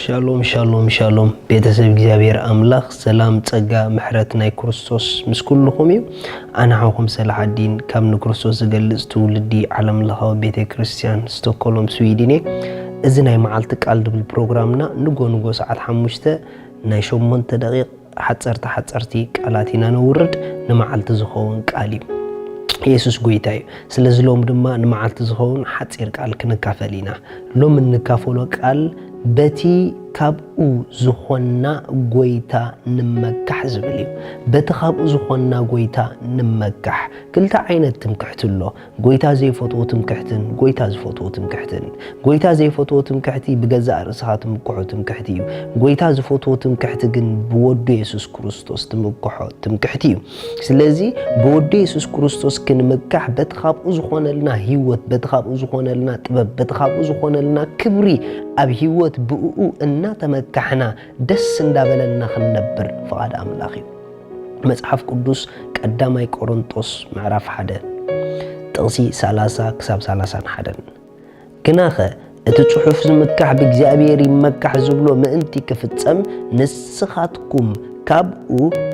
ሻሎም ሻሎም ሻሎም ቤተሰብ እግዚአብሔር አምላክ ሰላም ጸጋ ምሕረት ናይ ክርስቶስ ምስ ኩልኩም እዩ አናኹም ሰላሐዲን ከም ክርስቶስ ዝገልጽ ትውልዲ ዓለም ለኻው ቤተ ክርስቲያን ስቶክሆልም ስዊድን እዚ ናይ መዓልቲ ቃል ድብል ፕሮግራምና ንጎ ሰዓት 5 ናይ 8 ደቂቕ ሓጸርቲ ቃላቲና ነውርድ ንመዓልቲ ዝኸውን ቃል እዩ ኢየሱስ ጎይታ እዩ ስለዚ ሎም ድማ ንመዓልቲ ዝኸውን ሓጺር ቃል ክንካፈሊና ሎም እንካፈሎ ቃል በቲ ካብኡ ዝኾና ጎይታ ንመካሕ ዝብል እዩ በቲ ካብኡ ዝኾና ጎይታ ንመካሕ ክልተ ዓይነት ትምክሕትሎ ጎይታ ዘይፈትዎ ትምክሕትን ጎይታ ዝፈትዎ ትምክሕትን ጎይታ ዘይፈትዎ ትምክሕቲ ብገዛእ ርእስኻ ትምክሖ ትምክሕቲ እዩ ጎይታ ዝፈትዎ ትምክሕቲ ግን ብወዱ ኢየሱስ ክርስቶስ ትምክሖ ትምክሕቲ እዩ ስለዚ ብወዱ ኢየሱስ ክርስቶስ ክንመካሕ በቲ ካብኡ ዝኾነልና ህይወት በቲ ካብኡ ዝኾነልና ጥበብ በቲ ካብኡ ዝኾነልና ክብሪ ኣብ ህይወት ብኡ እናተመካሕና ደስ እንዳበለና ክንነብር ፍቃድ አምላኽ እዩ መጽሐፍ ቅዱስ ቀዳማይ ቆሮንቶስ ምዕራፍ 1 ጥቕሲ 30 ክሳብ 31 ግናኸ እቲ ጽሑፍ ዝምካሕ ብእግዚአብሔር ይመካሕ ዝብሎ ምእንቲ ክፍጸም ንስኻትኩም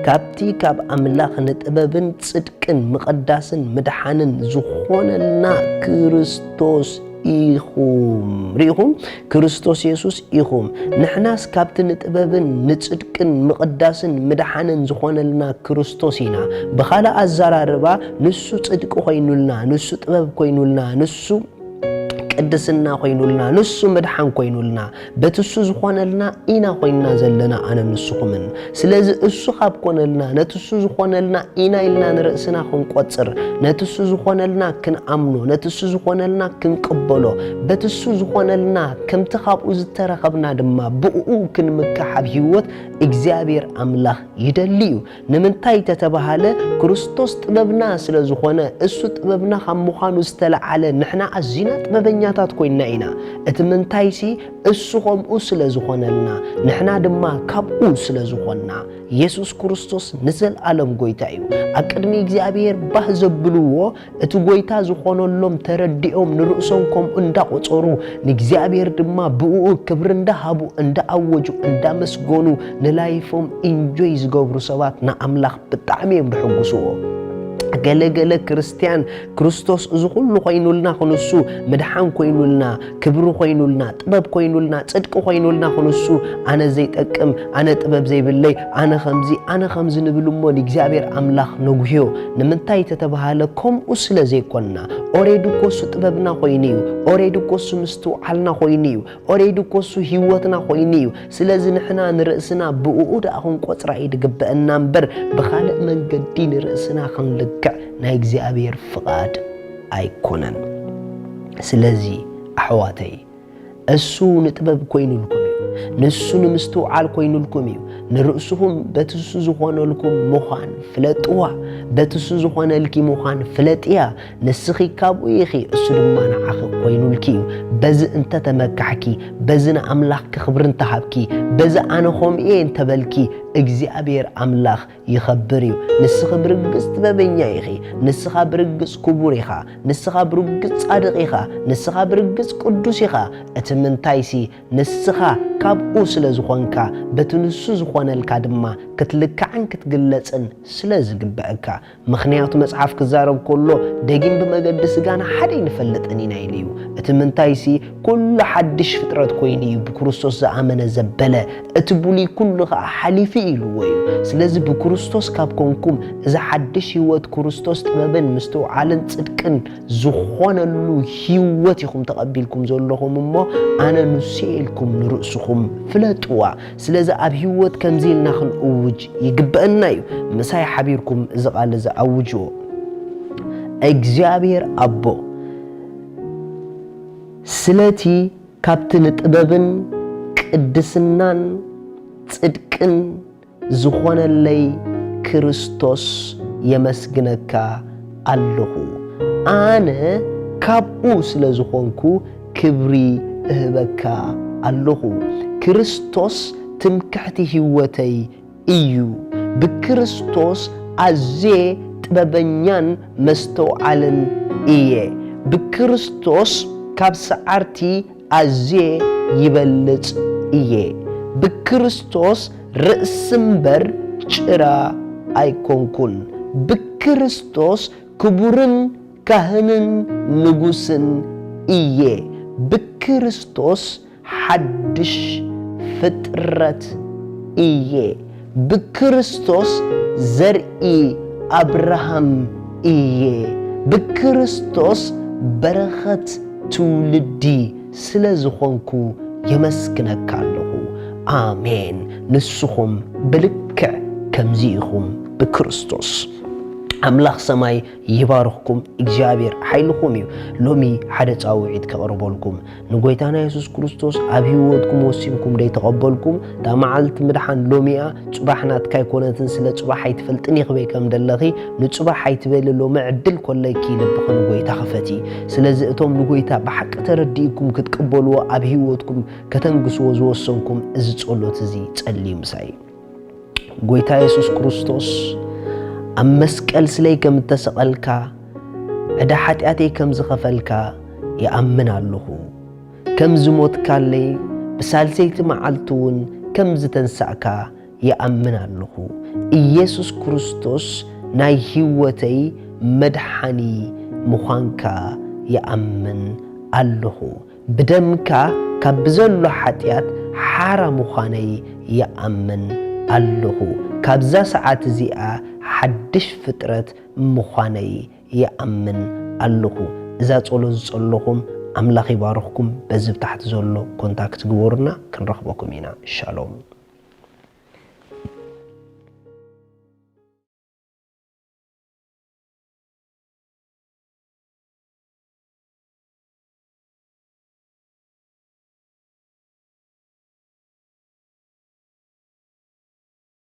ካብቲ ካብ አምላኽ ንጥበብን ጽድቅን ምቕዳስን ምድሓንን ዝኾነልና ክርስቶስ ኢኹም ሪኹም ክርስቶስ ኢየሱስ ኢኹም ንሕናስ ካብቲ ንጥበብን ንጽድቅን ምቕዳስን ምድሓንን ዝኾነልና ክርስቶስ ኢና ብኻልእ ኣዘራርባ ንሱ ጽድቂ ኮይኑልና ንሱ ጥበብ ኮይኑልና ንሱ ቅድስና ኮይኑልና ንሱ ምድሓን ኮይኑልና በትሱ ዝኾነልና ኢና ኮይንና ዘለና ኣነ ንስኹምን ስለዚ እሱ ካብ ኮነልና ነትሱ ዝኾነልና ኢና ኢልና ንርእስና ክንቆጽር ነትሱ ዝኾነልና ክንኣምኖ ነትሱ ዝኾነልና ክንቅበሎ በትሱ ዝኾነልና ከምቲ ካብኡ ዝተረኸብና ድማ ብኡ ክንምካሕ ህይወት እግዚአብሔር አምላኽ ይደልዩ ንምንታይ ተተባሃለ ክርስቶስ ጥበብና ስለ ዝኾነ እሱ ጥበብና ካብ ምዃኑ ዝተለዓለ ንሕና ኣዝና ጥበበኛታት ኮይና ኢና እቲ ምንታይሲ እሱ ከምኡ ስለ ዝኾነልና ንሕና ድማ ካብኡ ስለ ዝኾንና ኢየሱስ ክርስቶስ ንዘለዓለም ጎይታ እዩ ኣብ ቅድሚ እግዚአብሔር ባህ ዘብልዎ እቲ ጎይታ ዝኾነሎም ተረዲኦም ንርእሶም ከምኡ እንዳቆጸሩ ንእግዚአብሔር ድማ ብኡ ክብሪ እንዳሃቡ እንዳኣወጁ እንዳመስገኑ ንላይፎም ኢንጆይ ዝገብሩ ሰባት ንኣምላኽ ብጣዕሚ እዮም ዝሕጉስዎ ገለገለ ክርስቲያን ክርስቶስ እዚ ኩሉ ኮይኑልና ክንሱ ምድሓን ኮይኑልና ክብሪ ኮይኑልና ጥበብ ኮይኑልና ጽድቂ ኮይኑልና ክንሱ ኣነ ዘይጠቅም ኣነ ጥበብ ዘይብለይ ኣነ ከምዚ ንብልሞ ንእግዚአብሔር አምላኽ ነጉህዮ ንምንታይ ተተባሃለ ከምኡ ስለ ዘይኮንና ኦሬዲ ኮሱ ጥበብና ኮይኑ እዩ ኦሬዲ ኮሱ ምስትውዓልና ኮይኑ እዩ ኦሬዲ ኮሱ ህይወትና ኮይኑ እዩ ስለዚ ንሕና ንርእስና ብኡ ዳኹን ቆጽራ ይድግበአና እምበር ብኻልእ መንገዲ ንርእስና ክንልክዕ ናይ እግዚአብሔር ፍቃድ ኣይኮነን ስለዚ ኣሕዋተይ እሱ ንጥበብ ኮይኑልኩም እዩ ንሱ ንምስትውዓል ኮይኑልኩም እዩ ንርእስኹም በትሱ ዝኾነልኩም ምዃን ፍለጥዋ በትሱ ዝኾነልኪ ምዃን ፍለጥያ ንስኺ ካብኡ ኢኺ እሱ ድማ ንዓኺ ኮይኑልኪ እዩ በዚ እንተተመካሕኪ በዚ ንኣምላኽ ክኽብሪ እንተሃብኪ በዚ ኣነ ኸምኡ እንተበልኪ እግዚአብሔር አምላኽ ይኸብር እዩ ንስኺ ብርግጽ ጥበበኛ ኢኺ ንስኻ ብርግጽ ክቡር ኢኻ ንስኻ ብርግጽ ጻድቕ ኢኻ ንስኻ ብርግጽ ቅዱስ ኢኻ እቲ ምንታይሲ ንስኻ ካብኡ ስለ ዝኾንካ በቲ ንሱ ዝኾነልካ ድማ ክትልክዕን ክትግለጽን ስለ ዝግበአካ ምኽንያቱ መጽሓፍ ክዛረብ ከሎ ደጊም ብመገዲ ስጋና ሓደ ይንፈልጥን ኢና ኢሉ እዩ እቲ ምንታይሲ ኩሉ ሓድሽ ፍጥረት ኮይኑ እዩ ብክርስቶስ ዝኣመነ ዘበለ እቲ ብሉይ ኩሉ ከዓ ሓሊፊ ኢልዎ እዩ ስለዚ ብክርስቶስ ካብ ኮንኩም እዚ ሓድሽ ህይወት ክርስቶስ ጥበብን ምስትውዓልን ጽድቅን ዝኾነሉ ህይወት ኢኹም ተቐቢልኩም ዘለኹም እሞ ኣነ ንሱ ኢልኩም ንርእስኹም ፍለጥዋ ስለዚ ኣብ ህይወት ከምዚ ኢልና ክንእውጅ ይግበአና እዩ ምሳይ ሓቢርኩም እዚ ቃል እዚ ኣውጅዎ እግዚአብሔር ኣቦ ስለቲ ካብቲ ንጥበብን ቅድስናን ጽድቅን ዝኾነለይ ክርስቶስ የመስግነካ ኣለኹ ኣነ ካብኡ ስለ ዝኾንኩ ክብሪ እህበካ ኣለኹ ክርስቶስ ትምክሕቲ ህይወተይ እዩ ብክርስቶስ ኣዜ ጥበበኛን መስተውዓልን እየ ብክርስቶስ ካብ ሰዓርቲ ኣዜ ይበልጽ እየ بكريستوس رأس مبر شرا أيكونكن بكريستوس كبرن كهنن نجوسن إيه بكريستوس حدش فترة إيه بكريستوس زرئي أبراهام إيه بكريستوس برخت تولدي سلازخونكو يمسكنك الله آمين نسخم بلكع كمزيخم بكريستوس أملاخ سماي يبارككم إجابير حيلكم لومي حدث أوعيد كأربولكم نقويتانا يسوس كريستوس أبيوتكم وسيمكم لي تقبلكم دا معلت مدحان لوميا صباحنا تكاي كونتن سلا صباح حيتفلطني خبي كم دلخي نصباح حيتبل لو معدل كليكي لبخ نقويتا خفتي سلازي اتوم نقويتا بحق ترديكم كتقبلوا أبيوتكم كتنقسوا زوسنكم إز تصلوت زي تصلي مساي قويتا يسوس كريستوس أمسكال سلي كم تسألكا عدا حتياتي كم زخفلكا يأمن الله كم زموت كالي بسالسيت معلتون كم زتنسعكا يأمن الله إيسوس كريستوس ناي هيوتي مدحاني مخانكا يأمن الله بدمكا كبزلو حتيات حارا مخاني يأمن الله كابزا ساعات زيئة حدش فترة مخاني يأمن الله إذا تقولوا أملاخي بارخكم بزب تحت زولو كونتاكت قبورنا كنرخبكم هنا شالوم